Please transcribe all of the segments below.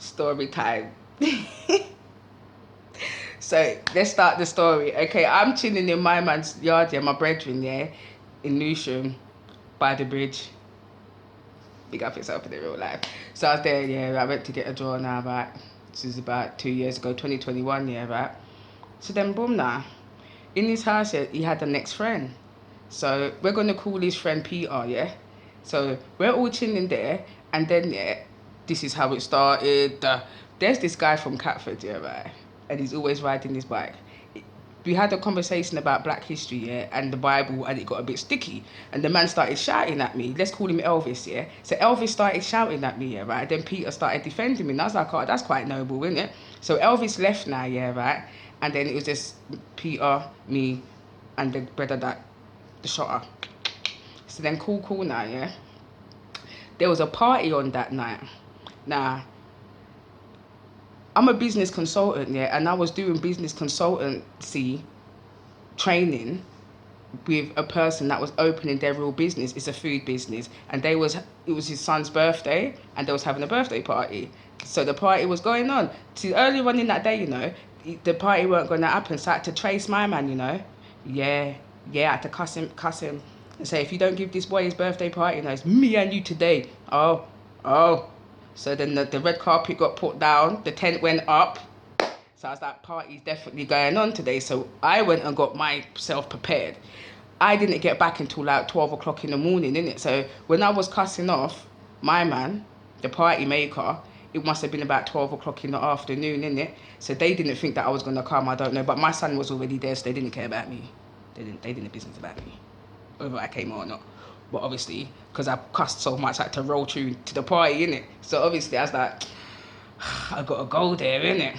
Story time. So let's start the story. Okay, I'm chilling in my man's yard, yeah, my brethren, yeah, in Lewisham, by the bridge. Big up yourself in the real life. So I was there, yeah, I went to get a draw now, right? This is about 2 years ago, 2021, yeah, right? So then, boom, now. In his house, yeah, he had an ex-friend. So we're going to call his friend Peter, yeah? So we're all chilling there, and then, yeah, this is how it started. There's this guy from Catford, yeah, right? And he's always riding his bike. We had a conversation about Black history, yeah, and the Bible, and it got a bit sticky. And the man started shouting at me. Let's call him Elvis, yeah. So Elvis started shouting at me, yeah, right. Then Peter started defending me, and I was like, oh, that's quite noble, isn't it? So Elvis left now, yeah, right. And then it was just Peter, me, and the brother that the shotter. So then cool now, yeah. There was a party on that night. Now, I'm a business consultant, yeah, and I was doing business consultancy training with a person that was opening their real business. It's a food business, and it was his son's birthday, and they was having a birthday party. So the party was going on. See, earlier on in that day, you know, the party weren't going to happen. So I had to trace my man, you know. Yeah, I had to cuss him, and say, if you don't give this boy his birthday party, you know, it's me and you today. Oh. So then the red carpet got put down, the tent went up. So I was like, party's definitely going on today. So I went and got myself prepared. I didn't get back until like 12 o'clock in the morning, innit? So when I was cussing off my man, the party maker, it must have been about 12 o'clock in the afternoon, innit? So they didn't think that I was going to come, I don't know. But my son was already there, so they didn't care about me. They didn't business about me, whether I came or not. But obviously, because I cussed so much, I had to roll through to the party, innit? So obviously I was like, I got to go there, innit?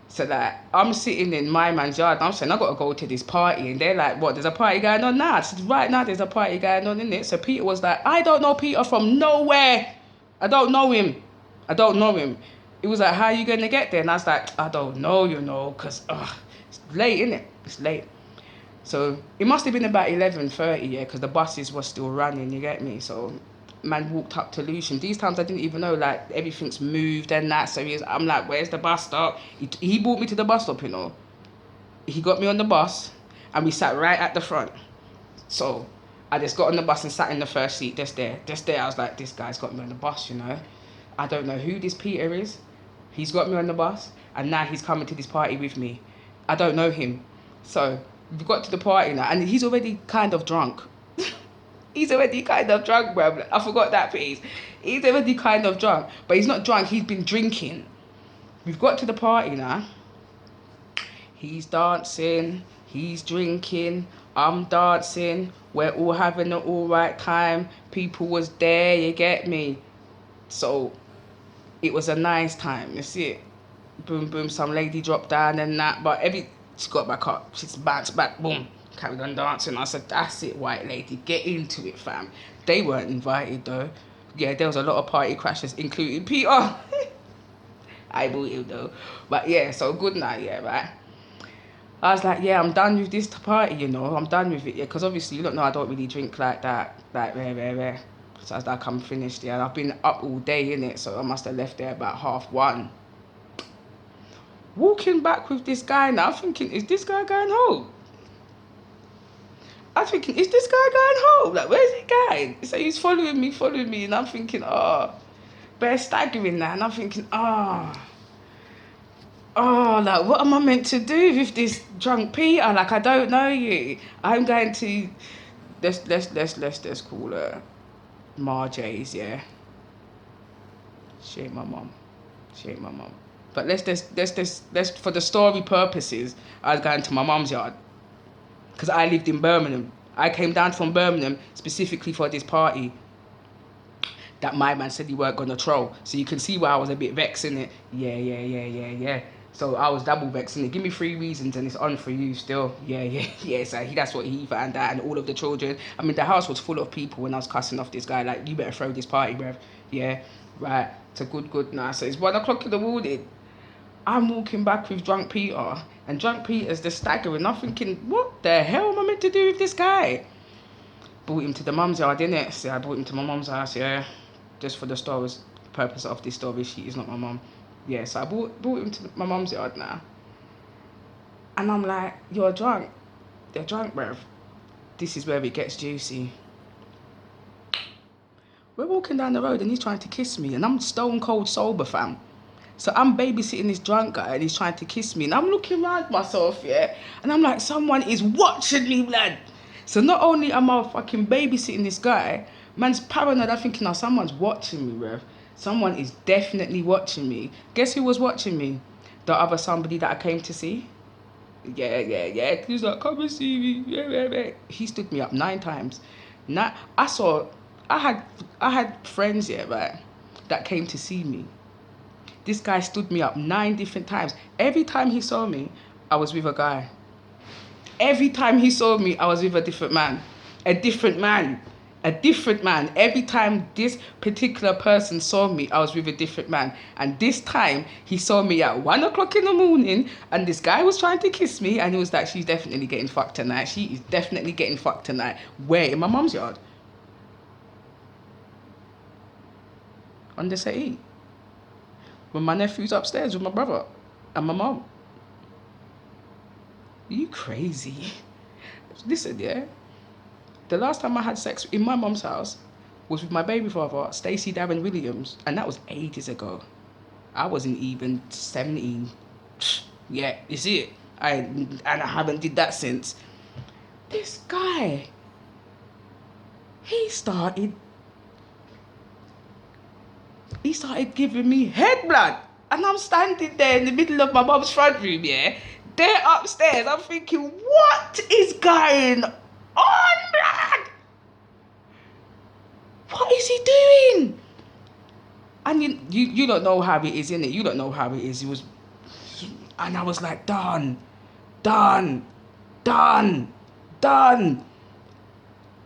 So that I'm sitting in my man's yard and I'm saying, I got to go to this party. And they're like, what, there's a party going on now? I said, right now there's a party going on, in it. So Peter was like, I don't know Peter from nowhere. I don't know him. It was like, how are you going to get there? And I was like, I don't know, you know, because it's late, innit? It's late. So it must have been about 11:30, yeah, because the buses were still running, you get me? So man walked up to Lucian. These times I didn't even know, like, everything's moved and that. So I'm like, where's the bus stop? He brought me to the bus stop, you know. He got me on the bus and we sat right at the front. So I just got on the bus and sat in the first seat, just there. I was like, this guy's got me on the bus, you know. I don't know who this Peter is. He's got me on the bus and now he's coming to this party with me. I don't know him. So we got to the party now and he's already kind of drunk. He's already kind of drunk, bro. I forgot that piece. He's already kind of drunk. But he's not drunk, he's been drinking. We've got to the party now. He's dancing, he's drinking, I'm dancing. We're all having an alright time. People was there, you get me? So it was a nice time, you see it? Boom, boom, some lady dropped down and that. But she got back up. She's bounced back, boom. Carried on dancing. I said, that's it, white lady. Get into it, fam. They weren't invited, though. Yeah, there was a lot of party crashers, including Peter. I bought him, though. But yeah, so good night, yeah, right? I was like, yeah, I'm done with this party, you know. I'm done with it, yeah. Because obviously, you don't know, I don't really drink like that. Like, rare. So I was like, I'm finished, yeah. And I've been up all day, innit? So I must have left there about 1:30. Walking back with this guy now, thinking, is this guy going home? I'm thinking, is this guy going home? Like, where's he going? So he's following me, and I'm thinking, but staggering now, and I'm thinking, like, what am I meant to do with this drunk Peter? Like, I don't know you. I'm going to, let's call her Marjay's, yeah. She ain't my mum. But let's for the story purposes, I was going to my mum's yard. Because I lived in Birmingham. I came down from Birmingham specifically for this party that my man said he weren't going to troll. So you can see why I was a bit vexing it. Yeah. So I was double vexing it. Give me 3 reasons and it's on for you still. Yeah. So that's what he found out, and all of the children. I mean, the house was full of people when I was cussing off this guy. Like, you better throw this party, bruv. Yeah, right. It's a good now. So it's 1 o'clock in the morning. I'm walking back with drunk Peter, and drunk Peter's just staggering. I'm thinking, what the hell am I meant to do with this guy? Brought him to the mum's yard, innit? So I brought him to my mum's house, yeah. Just for the purpose of this story, she is not my mum. Yeah, so I brought him to my mum's yard now. And I'm like, you're drunk. They're drunk, bruv. This is where it gets juicy. We're walking down the road and he's trying to kiss me. And I'm stone cold sober, fam. So I'm babysitting this drunk guy and he's trying to kiss me. And I'm looking around myself, yeah. And I'm like, someone is watching me, blood. So not only am I fucking babysitting this guy, man's paranoid. I'm thinking, now someone's watching me, bruv. Someone is definitely watching me. Guess who was watching me? The other somebody that I came to see. Yeah. He's like, come and see me. Yeah. He stood me up 9 times. Now I had friends here, right, that came to see me. This guy stood me up 9 different times. Every time he saw me, I was with a guy. Every time he saw me, I was with a different man. A different man. Every time this particular person saw me, I was with a different man. And this time, he saw me at 1 o'clock in the morning, and this guy was trying to kiss me, and he was like, she's definitely getting fucked tonight. She is definitely getting fucked tonight. Where? In my mum's yard. On the settee. When my nephew's upstairs with my brother and my mum. You crazy. Listen, yeah. The last time I had sex in my mum's house was with my baby father, Stacey Darren Williams, and that was ages ago. I wasn't even 17. Yeah, you see it. I haven't did that since. This guy, he started giving me head blood. And I'm standing there in the middle of my mum's front room, yeah? They're upstairs. I'm thinking, what is going on, blood? What is he doing? And you don't know how it is, innit? You don't know how it is. And I was like, done.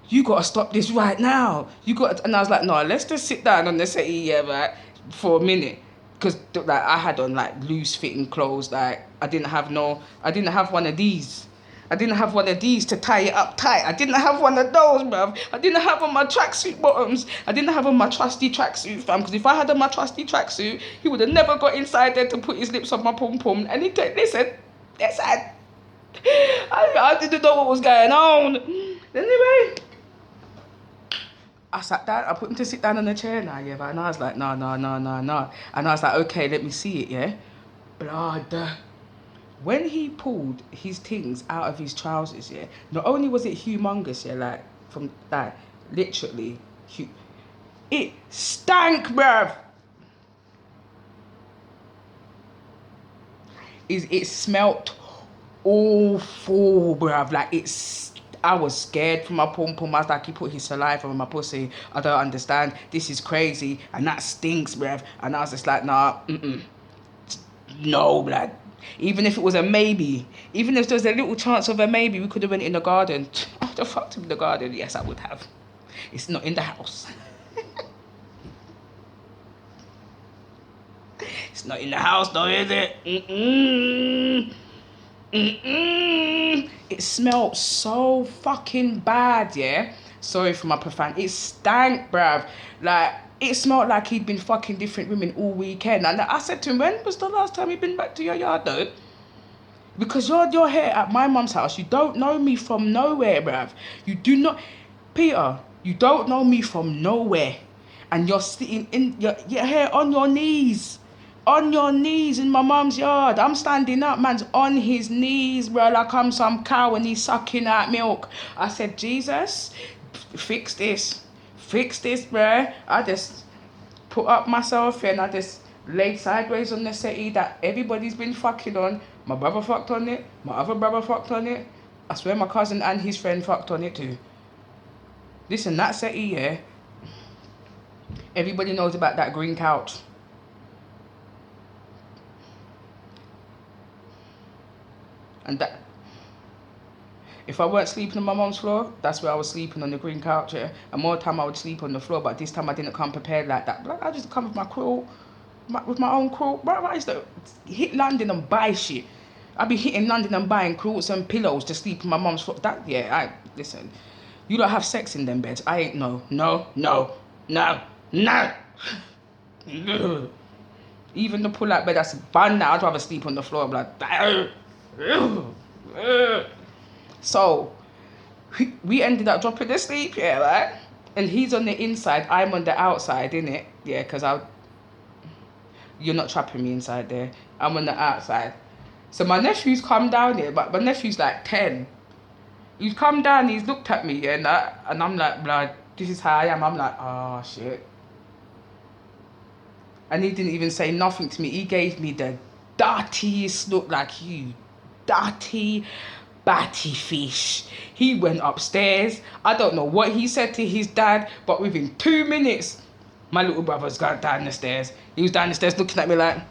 You gotta stop this right now. And I was like, no, let's just sit down on the settee, yeah, right, for a minute. Because like I had on like loose fitting clothes, like I didn't have one of these. I didn't have one of these to tie it up tight. I didn't have one of those, bruv. I didn't have on my tracksuit bottoms. I didn't have on my trusty tracksuit, fam. Because if I had on my trusty tracksuit, he would have never got inside there to put his lips on my pum-pum. And listen, I didn't know what was going on. Anyway, I sat down. I put him to sit down on the chair now, yeah. And I was like, no. And I was like, okay, let me see it, yeah. Blood. When he pulled his things out of his trousers, yeah, not only was it humongous, yeah, like, from that, literally, it stank, bruv. It smelt awful, bruv. Like, I was scared for my pum-pum. I was like, he put his saliva on my pussy. I don't understand. This is crazy. And that stinks, bruv. And I was just like, nah, no, blood. Even if it was a maybe, even if there was a little chance of a maybe, we could have went in the garden. I would have fucked him in the garden. Yes, I would have. It's not in the house. It's not in the house, though, is it? It smelled so fucking bad, yeah? Sorry for my profanity. It stank, bruv. Like, it smelled like he'd been fucking different women all weekend. And I said to him, when was the last time you've been back to your yard, though? Because you're here at my mum's house. You don't know me from nowhere, bruv. You do not... Peter, you don't know me from nowhere. And you're sitting you're here on your knees. On your knees in my mum's yard. I'm standing up, man's on his knees, bro, like I'm some cow and he's sucking out milk. I said, Jesus, fix this, bro. I just put up myself and I just laid sideways on the settee that everybody's been fucking on. My brother fucked on it. My other brother fucked on it. I swear my cousin and his friend fucked on it too. Listen, that settee, yeah, everybody knows about that green couch. And that, if I weren't sleeping on my mum's floor, that's where I was sleeping, on the green couch, yeah. And more time I would sleep on the floor, but this time I didn't come prepared like that. Like, I just come with my quilt, with my own quilt. I used to hit London and buy shit. I'd be hitting London and buying quilts and pillows to sleep on my mum's floor. Listen, you don't have sex in them beds. I ain't, no. Even the pull-out bed that's bun now, I'd rather sleep on the floor. I'm like, so we ended up dropping asleep, yeah, right? And he's on the inside, I'm on the outside, innit? Yeah, because you're not trapping me inside there. I'm on the outside. So my nephew's come down here, but my nephew's like 10. He's come down, he's looked at me, yeah, and I'm like, blood, this is how I am. I'm like, oh, shit. And he didn't even say nothing to me. He gave me the dirtiest look, like, you dirty, batty fish. He went upstairs. I don't know what he said to his dad, but within 2 minutes, my little brother's gone down the stairs. He was down the stairs looking at me like, I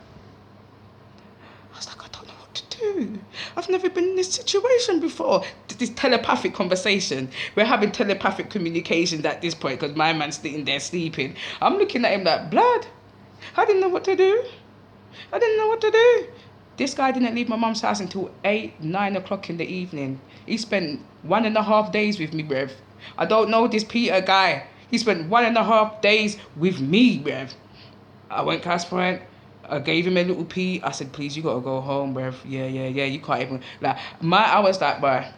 was like, I don't know what to do. I've never been in this situation before. This telepathic conversation. We're having telepathic communications at this point because my man's sitting there sleeping. I'm looking at him like, blood. I didn't know what to do. I didn't know what to do. This guy didn't leave my mum's house until 8, 9 o'clock in the evening. He spent 1.5 days with me, bruv. I don't know this Peter guy. He spent 1.5 days with me, bruv. I went Cass Point. I gave him a little pee. I said, please, you gotta go home, bruv. Yeah. You can't even. Like, I was like, bruh.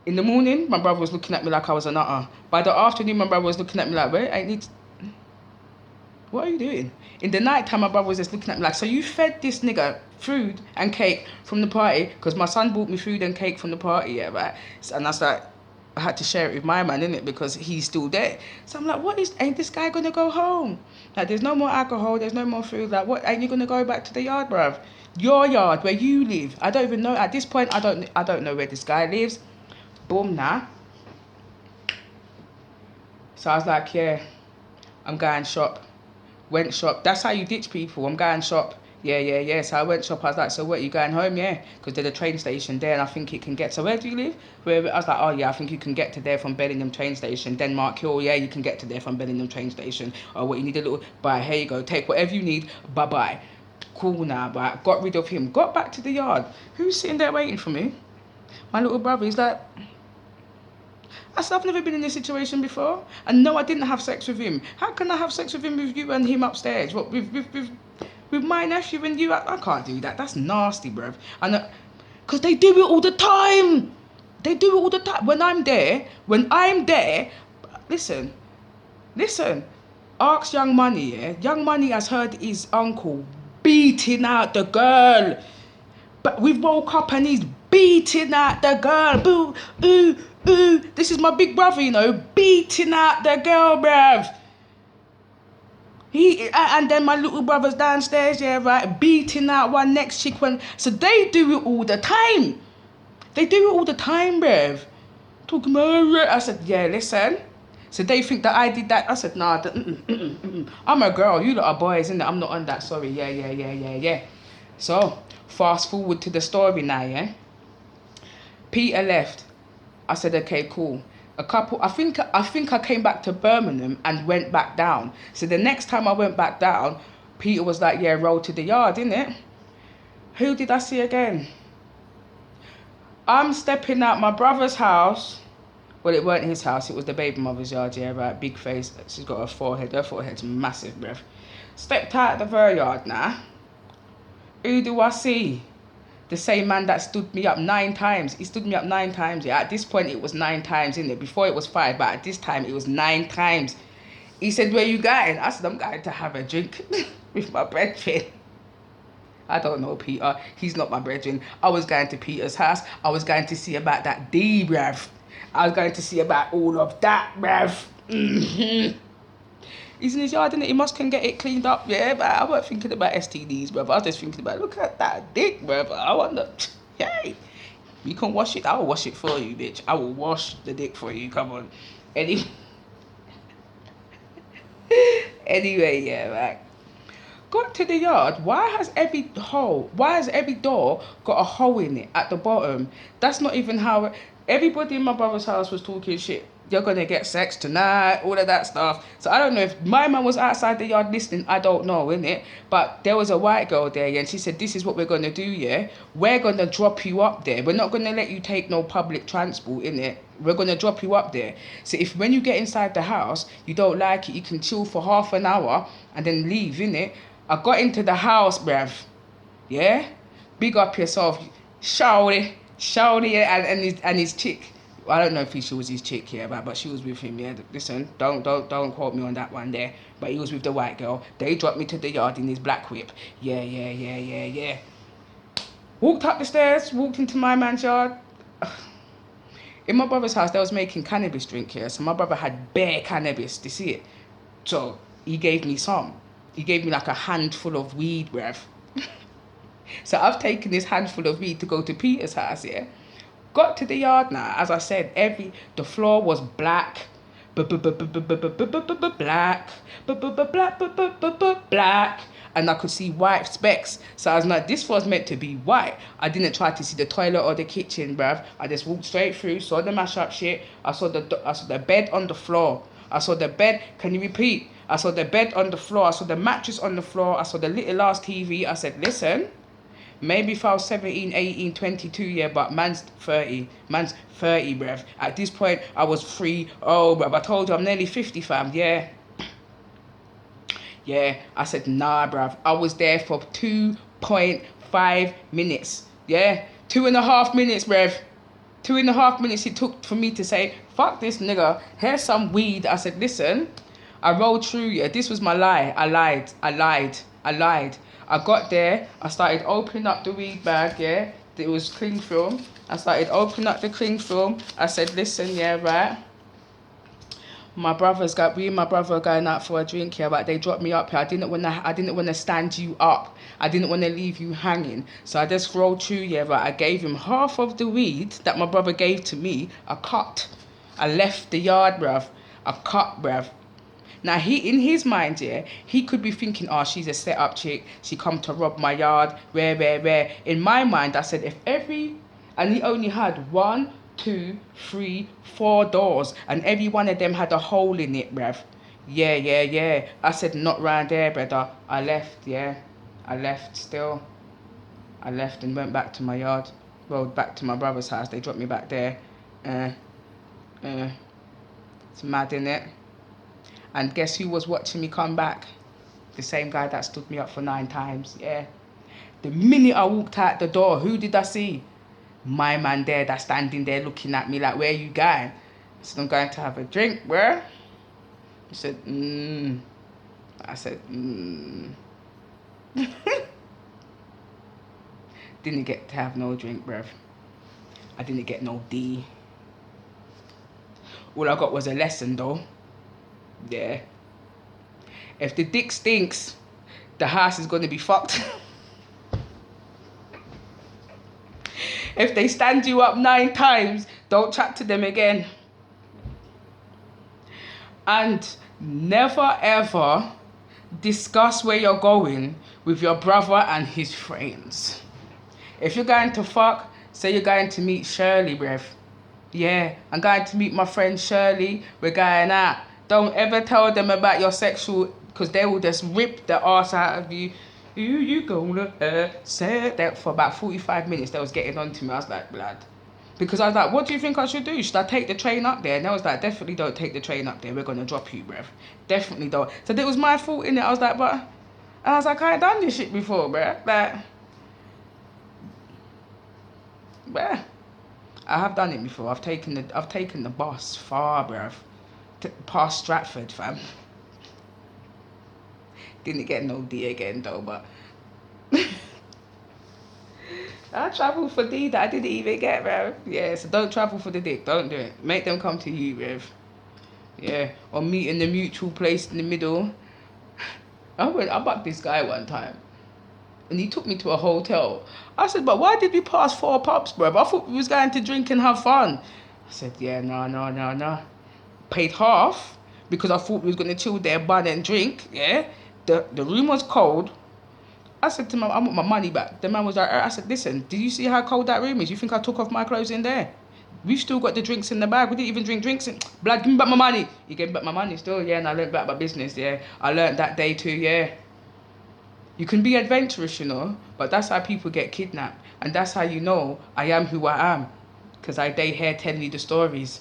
In the morning, my brother was looking at me like I was a nutter. By the afternoon, my brother was looking at me like, wait, I need. What are you doing? In the night time, my brother was just looking at me like, so you fed this nigga food and cake from the party? Because my son bought me food and cake from the party, yeah, right? And I was like, I had to share it with my man, innit? Because he's still there. So I'm like, ain't this guy going to go home? Like, there's no more alcohol, there's no more food. Like, what, ain't you going to go back to the yard, bruv? Your yard, where you live. I don't even know. At this point, I don't know where this guy lives. Boom, nah. So I was like, yeah, I'm going shop. Went shop. That's how you ditch people. I'm going shop. Yeah. So I went shop. I was like, so what, you going home? Yeah. Because there's a train station there and I think it can get. So where do you live? I was like, oh yeah, I think you can get to there from Bellingham train station. Denmark Hill. Yeah, you can get to there from Bellingham train station. Oh, what, you need a little. Bye. Here you go. Take whatever you need. Bye. Cool now. But got rid of him. Got back to the yard. Who's sitting there waiting for me? My little brother. He's like, I said, I've never been in this situation before. And no, I didn't have sex with him. How can I have sex with him with you and him upstairs? What, with my nephew and you? I can't do that. That's nasty, bruv. And because they do it all the time. They do it all the time. When I'm there, listen. Ask Young Money, yeah? Young Money has heard his uncle beating out the girl. But we woke up and he's beating out the girl. Boo, ooh. This is my big brother, you know, beating out the girl, bruv. And then my little brother's downstairs, yeah, right, beating out one next chick. So they do it all the time. Bruv. Talking about, I said, yeah, listen. So they think that I did that. I said, nah, I'm a girl. You lot are boys, innit? I'm not on that. Sorry. Yeah. So fast forward to the story now, yeah. Peter left. I said, okay, cool. I think I came back to Birmingham and went back down. So the next time I went back down, Peter was like, yeah, roll to the yard, innit? Who did I see again? I'm stepping out my brother's house. Well, it weren't his house, it was the baby mother's yard, yeah, right? Big face. She's got a forehead. Her forehead's massive, bruv. Stepped out of her yard now. Who do I see? The same man that stood me up 9 times. He stood me up 9 times. Yeah, at this point it was 9 times, innit? Before it was 5, but at this time it was 9 times. He said, where you going? I said, I'm going to have a drink with my brethren. I don't know Peter. He's not my brethren. I was going to Peter's house. I was going to see about that D, bruv. I was going to see about all of that, bruv. He's in his yard, innit? He can get it cleaned up, yeah, but I wasn't thinking about STDs, bruv. I was just thinking about, look at that dick, bruv. I wonder, hey, you can wash it. I will wash it for you, bitch. I will wash the dick for you. Come on. Anyway, yeah, right. Got to the yard. Why has every door got a hole in it at the bottom? That's not even how. Everybody in my brother's house was talking shit. You're gonna get sex tonight, all of that stuff. So I don't know if my man was outside the yard listening. I don't know, innit? But there was a white girl there, yeah, and she said, this is what we're gonna do, yeah. We're gonna drop you up there. We're not gonna let you take no public transport, innit? We're going to drop you up there. So if when you get inside the house, you don't like it, you can chill for half an hour and then leave, innit? I got into the house, bruv. Yeah? Big up yourself. Shouty. Shouty and his chick. I don't know if she was his chick, yeah, but she was with him, yeah. Listen, don't quote me on that one there. But he was with the white girl. They dropped me to the yard in his black whip. Yeah. Walked up the stairs, walked into my man's yard. In my brother's house, they was making cannabis drink here. So my brother had bare cannabis, do you see it? So he gave me some. He gave me like a handful of weed, bruv. So I've taken this handful of weed to go to Peter's house, yeah? Got to the yard now, as I said, the floor was black. Black. Black. And I could see white specks. So I was like, this was meant to be white. I didn't try to see the toilet or the kitchen, bruv. I just walked straight through, saw the mash up shit. I saw the bed on the floor. I saw the bed, can you repeat? I saw the bed on the floor. I saw the mattress on the floor. I saw the little ass TV. I said, listen, maybe if I was 17, 18, 22, yeah, but man's 30. Man's 30, bruv. At this point, I was free. Oh, bruv, I told you I'm nearly 50, fam. Yeah. Yeah, I said, nah, bruv. I was there for 2.5 minutes. Yeah, 2.5 minutes, bruv. 2.5 minutes it took for me to say, fuck this nigga, here's some weed. I said, listen, I rolled through, yeah, this was my lie. I lied. I got there, I started opening up the weed bag, yeah, it was cling film. I started opening up the cling film. I said, listen, yeah, right. Me and my brother going out for a drink here, but they dropped me up here. I didn't wanna stand you up. I didn't wanna leave you hanging. So I just rolled through here, but I gave him half of the weed that my brother gave to me. A cut. I left the yard, bruv. A cut, bruv. Now in his mind, yeah, he could be thinking, oh, she's a set up chick. She come to rob my yard. Rare. In my mind, I said, and he only had 1, 2, 3, 4 doors, and every one of them had a hole in it, bruv. Yeah. I said, not round there, brother. I left, yeah. I left still. I left and went back to my yard. Rode back to my brother's house. They dropped me back there. It's mad, innit? And guess who was watching me come back? The same guy that stood me up for 9 times, yeah. The minute I walked out the door, who did I see? My man there that's standing there looking at me like, where you going? I said, I'm going to have a drink, bruh. He said, I said, Didn't get to have no drink, bruv. I didn't get no D. All I got was a lesson, though. Yeah. If the dick stinks, the house is going to be fucked. If they stand you up 9 times, don't chat to them again. And never ever discuss where you're going with your brother and his friends. If you're going to fuck, say you're going to meet Shirley, bruv. Yeah, I'm going to meet my friend Shirley. We're going out. Don't ever tell them about your sexual, because they will just rip the arse out of you. You gonna say that for about 45 minutes. They was getting on to me. I was like, blood. Because I was like, what do you think I should do? Should I take the train up there? And they was like, definitely don't take the train up there. We're going to drop you, bruv. Definitely don't. So it was my fault, innit? I was like, but... And I was like, I ain't done this shit before, bruv. Like... Bruh. I have done it before. I've taken the bus far, bruv. Past Stratford, fam. Didn't get no D again though, but I travelled for D that I didn't even get, bruv. Yeah, so don't travel for the dick. Don't do it. Make them come to you, bruv. Yeah, or meet in the mutual place in the middle. I bucked this guy one time, and he took me to a hotel. I said, but why did we pass 4 pubs, bruv? I thought we was going to drink and have fun. I said, yeah, no. Paid half because I thought we was gonna chill there, bun and drink. Yeah. The room was cold. I said to him, I want my money back. The man was like, I said, listen, did you see how cold that room is? You think I took off my clothes in there? We've still got the drinks in the bag. We didn't even drink drinks. Blood, give me back my money. He gave me back my money still, yeah, and I learned back my business, yeah. I learned that day too, yeah. You can be adventurous, you know, but that's how people get kidnapped. And that's how you know I am who I am. Because I day here telling you the stories.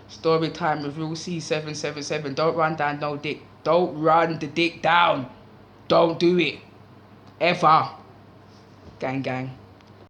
Story time with Real C777. Don't run down no dick. Don't run the dick down. Don't do it. Ever. Gang gang.